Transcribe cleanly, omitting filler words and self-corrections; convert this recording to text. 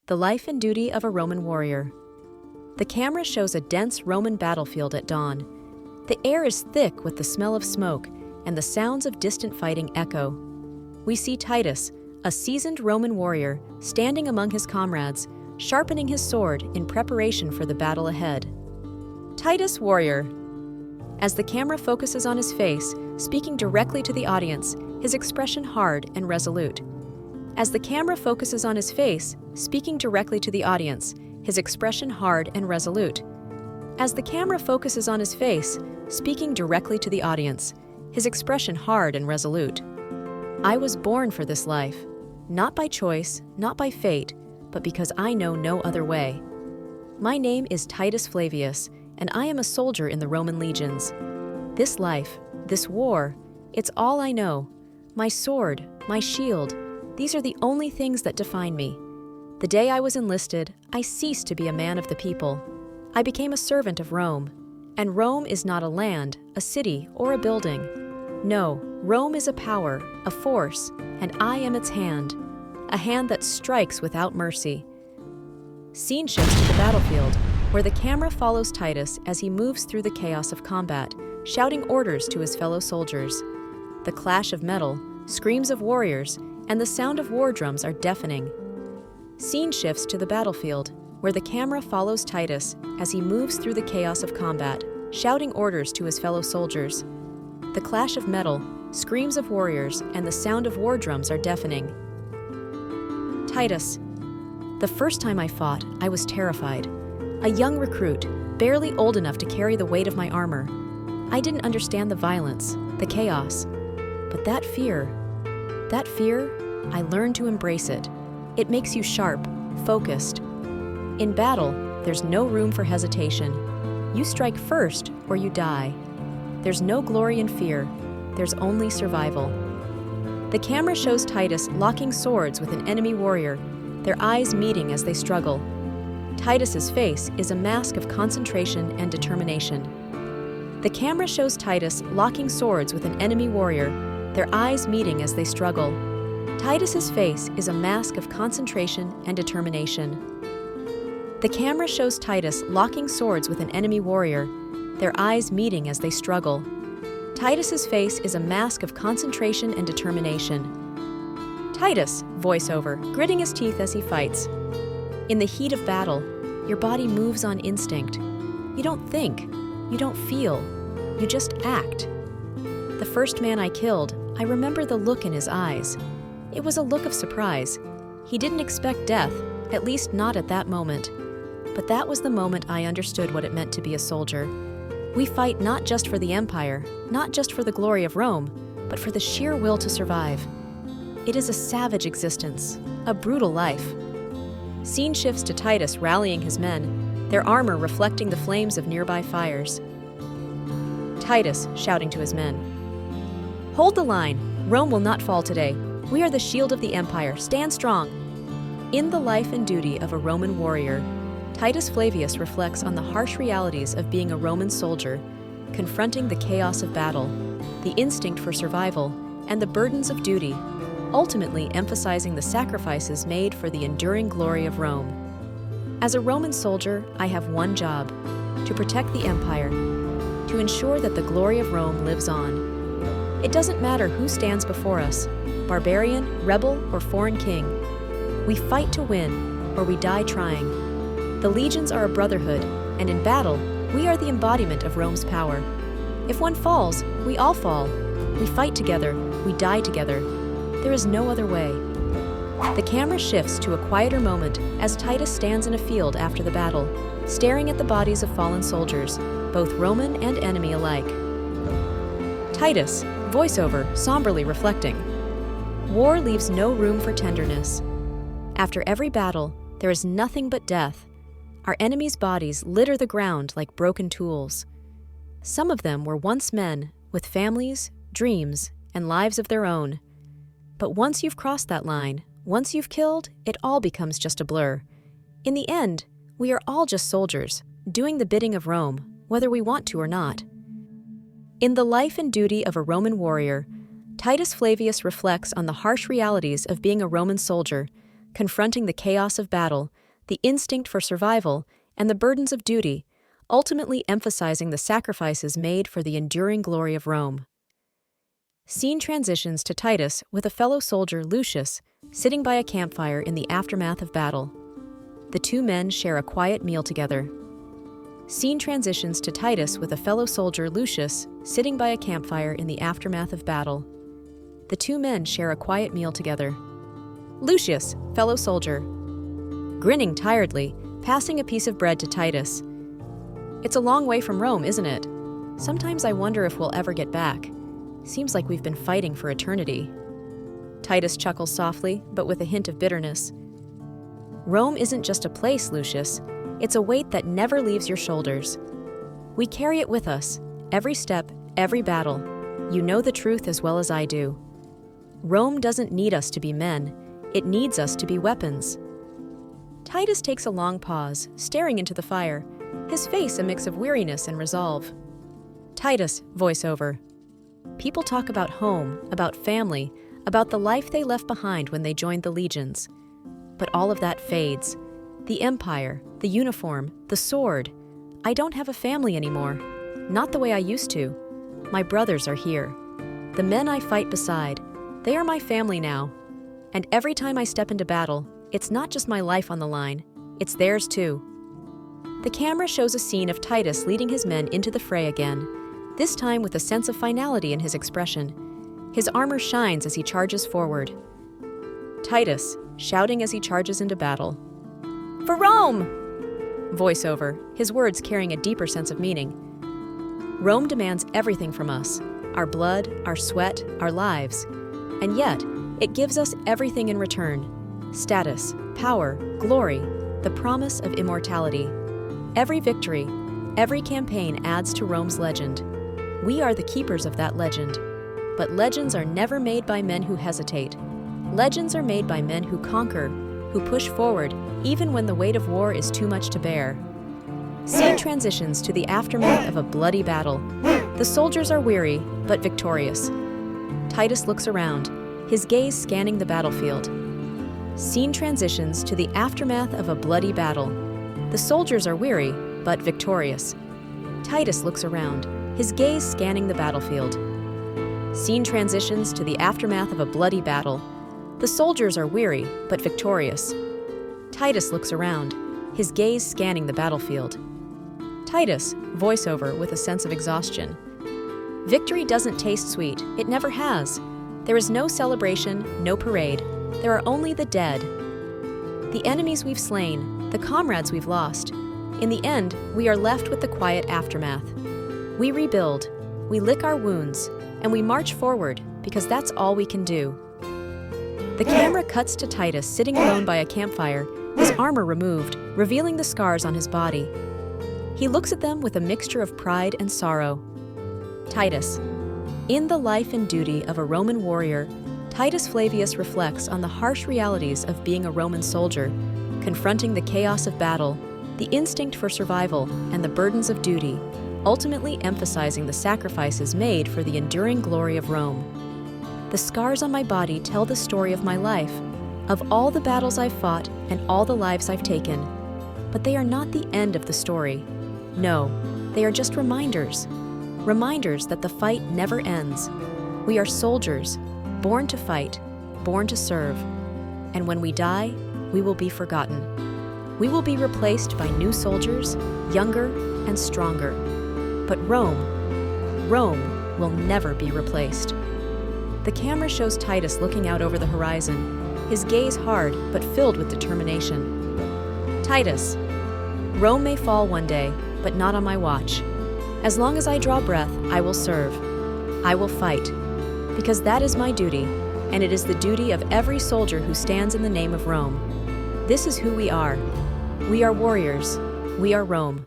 The life and duty of a Roman warrior. The camera shows a dense Roman battlefield at dawn. The air is thick with the smell of smoke, and the sounds of distant fighting echo. We see Titus, a seasoned Roman warrior, standing among his comrades, sharpening his sword in preparation for the battle ahead. Titus, warrior. As the camera focuses on his face, speaking directly to the audience, his expression hard and resolute. As the camera focuses on his face, speaking directly to the audience, his expression hard and resolute. As the camera focuses on his face, speaking directly to the audience, his expression hard and resolute. I was born for this life, not by choice, not by fate, but because I know no other way. My name is Titus Flavius, and I am a soldier in the Roman legions. This life, this war, it's all I know. My sword, my shield, these are the only things that define me. The day I was enlisted, I ceased to be a man of the people. I became a servant of Rome. And Rome is not a land, a city, or a building. No, Rome is a power, a force, and I am its hand. A hand that strikes without mercy. Scene shifts to the battlefield, where the camera follows Titus as he moves through the chaos of combat, shouting orders to his fellow soldiers. The clash of metal, screams of warriors, and the sound of war drums are deafening. Scene shifts to the battlefield, where the camera follows Titus as he moves through the chaos of combat, shouting orders to his fellow soldiers. The clash of metal, screams of warriors, and the sound of war drums are deafening. Titus. The first time I fought, I was terrified. A young recruit, barely old enough to carry the weight of my armor. I didn't understand the violence, the chaos. But that fear, I learned to embrace it. It makes you sharp, focused. In battle, there's no room for hesitation. You strike first or you die. There's no glory in fear. There's only survival. The camera shows Titus locking swords with an enemy warrior, their eyes meeting as they struggle. Titus's face is a mask of concentration and determination. The camera shows Titus locking swords with an enemy warrior, their eyes meeting as they struggle. Titus's face is a mask of concentration and determination. The camera shows Titus locking swords with an enemy warrior, their eyes meeting as they struggle. Titus's face is a mask of concentration and determination. Titus, voiceover, gritting his teeth as he fights. In the heat of battle, your body moves on instinct. You don't think, you don't feel, you just act. The first man I killed, I remember the look in his eyes. It was a look of surprise. He didn't expect death, at least not at that moment. But that was the moment I understood what it meant to be a soldier. We fight not just for the empire, not just for the glory of Rome, but for the sheer will to survive. It is a savage existence, a brutal life. Scene shifts to Titus rallying his men, their armor reflecting the flames of nearby fires. Titus shouting to his men. Hold the line. Rome will not fall today. We are the shield of the empire. Stand strong. In the life and duty of a Roman warrior, Titus Flavius reflects on the harsh realities of being a Roman soldier, confronting the chaos of battle, the instinct for survival, and the burdens of duty, ultimately emphasizing the sacrifices made for the enduring glory of Rome. As a Roman soldier, I have one job: to protect the empire, to ensure that the glory of Rome lives on. It doesn't matter who stands before us, barbarian, rebel, or foreign king. We fight to win, or we die trying. The legions are a brotherhood, and in battle, we are the embodiment of Rome's power. If one falls, we all fall. We fight together, we die together. There is no other way. The camera shifts to a quieter moment as Titus stands in a field after the battle, staring at the bodies of fallen soldiers, both Roman and enemy alike. Titus, voiceover, somberly reflecting. War leaves no room for tenderness. After every battle, there is nothing but death. Our enemies' bodies litter the ground like broken tools. Some of them were once men, with families, dreams, and lives of their own. But once you've crossed that line, once you've killed, it all becomes just a blur. In the end, we are all just soldiers, doing the bidding of Rome, whether we want to or not. In the life and duty of a Roman warrior, Titus Flavius reflects on the harsh realities of being a Roman soldier, confronting the chaos of battle, the instinct for survival, and the burdens of duty, ultimately emphasizing the sacrifices made for the enduring glory of Rome. Scene transitions to Titus with a fellow soldier, Lucius, sitting by a campfire in the aftermath of battle. The two men share a quiet meal together. Scene transitions to Titus with a fellow soldier, Lucius, sitting by a campfire in the aftermath of battle. The two men share a quiet meal together. Lucius, fellow soldier, grinning tiredly, passing a piece of bread to Titus. "It's a long way from Rome, isn't it? Sometimes I wonder if we'll ever get back. Seems like we've been fighting for eternity." Titus chuckles softly, but with a hint of bitterness. "Rome isn't just a place, Lucius. It's a weight that never leaves your shoulders. We carry it with us, every step, every battle. You know the truth as well as I do. Rome doesn't need us to be men. It needs us to be weapons." Titus takes a long pause, staring into the fire, his face a mix of weariness and resolve. Titus, voiceover. People talk about home, about family, about the life they left behind when they joined the legions. But all of that fades. The empire, the uniform, the sword. I don't have a family anymore. Not the way I used to. My brothers are here. The men I fight beside, they are my family now. And every time I step into battle, it's not just my life on the line, it's theirs too. The camera shows a scene of Titus leading his men into the fray again, this time with a sense of finality in his expression. His armor shines as he charges forward. Titus, shouting as he charges into battle. "For Rome!" Voiceover, his words carrying a deeper sense of meaning. Rome demands everything from us, our blood, our sweat, our lives. And yet, it gives us everything in return. Status, power, glory, the promise of immortality. Every victory, every campaign adds to Rome's legend. We are the keepers of that legend. But legends are never made by men who hesitate. Legends are made by men who conquer, who push forward, even when the weight of war is too much to bear. Scene transitions to the aftermath of a bloody battle. The soldiers are weary, but victorious. Titus looks around, his gaze scanning the battlefield. Scene transitions to the aftermath of a bloody battle. The soldiers are weary, but victorious. Titus looks around, his gaze scanning the battlefield. Scene transitions to the aftermath of a bloody battle. The soldiers are weary, but victorious. Titus looks around, his gaze scanning the battlefield. Titus, voiceover with a sense of exhaustion. Victory doesn't taste sweet, it never has. There is no celebration, no parade. There are only the dead. The enemies we've slain, the comrades we've lost. In the end, we are left with the quiet aftermath. We rebuild, we lick our wounds, and we march forward because that's all we can do. The camera cuts to Titus sitting alone by a campfire, his armor removed, revealing the scars on his body. He looks at them with a mixture of pride and sorrow. Titus. In the life and duty of a Roman warrior, Titus Flavius reflects on the harsh realities of being a Roman soldier, confronting the chaos of battle, the instinct for survival, and the burdens of duty, ultimately emphasizing the sacrifices made for the enduring glory of Rome. The scars on my body tell the story of my life, of all the battles I've fought and all the lives I've taken. But they are not the end of the story. No, they are just reminders. Reminders that the fight never ends. We are soldiers, born to fight, born to serve. And when we die, we will be forgotten. We will be replaced by new soldiers, younger and stronger. But Rome will never be replaced. The camera shows Titus looking out over the horizon, his gaze hard but filled with determination. Titus, Rome may fall one day, but not on my watch. As long as I draw breath, I will serve. I will fight, because that is my duty, and it is the duty of every soldier who stands in the name of Rome. This is who we are. We are warriors. We are Rome.